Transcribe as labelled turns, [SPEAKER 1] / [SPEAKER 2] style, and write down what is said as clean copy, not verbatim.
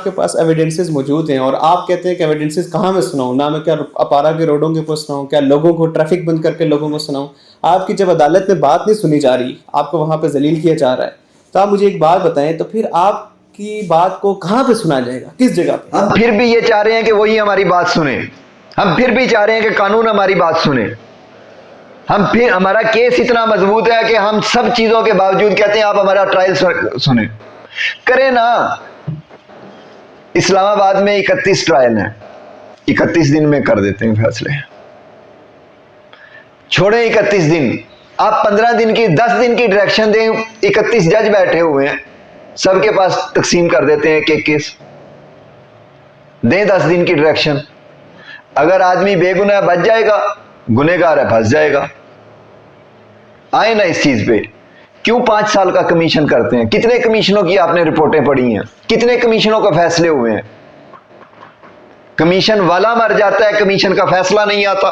[SPEAKER 1] आपके पास एविडेंसेस मौजूद हैं और आप कहते हैं कि एविडेंसेस कहाँ मैं सुनाऊं, ना मैं क्या अपारा के रोडों के ऊपर सुनाऊं, क्या लोगों को ट्रैफिक बंद करके लोगों को सुनाऊं। आपकी जब अदालत में बात नहीं सुनी जा रही, आपको वहां पे जलील किया जा रहा है, तो आप मुझे एक बात बताएं, तो फिर आपकी बात को कहाँ पे सुना जाएगा, किस जगह पे?
[SPEAKER 2] हम फिर भी ये चाह रहे हैं कि वही हमारी बात सुने। हम फिर भी चाह रहे हैं कि कानून हमारी बात सुने। हम फिर, हमारा केस इतना मजबूत है कि हम सब चीजों के बावजूद कहते हैं आप हमारा ट्रायल सुने। करें ना। इस्लामाबाद में 31 ट्रायल है, 31 दिन में कर देते हैं फैसले। छोड़े 31 दिन, आप 15 दिन की, 10 दिन की डायरेक्शन दें। 31 जज बैठे हुए हैं, सबके पास तकसीम कर देते हैं एक केस। दें 10 दिन की डायरेक्शन। अगर आदमी बेगुनाह बच जाएगा, गुनहगार है फंस जाएगा। आए ना इस चीज पे। क्यों 5 साल का कमीशन करते हैं? कितने कमीशनों की आपने रिपोर्टें पढ़ी हैं? कितने कमीशनों का फैसले हुए हैं? कमीशन वाला मर जाता है, कमीशन का फैसला नहीं आता।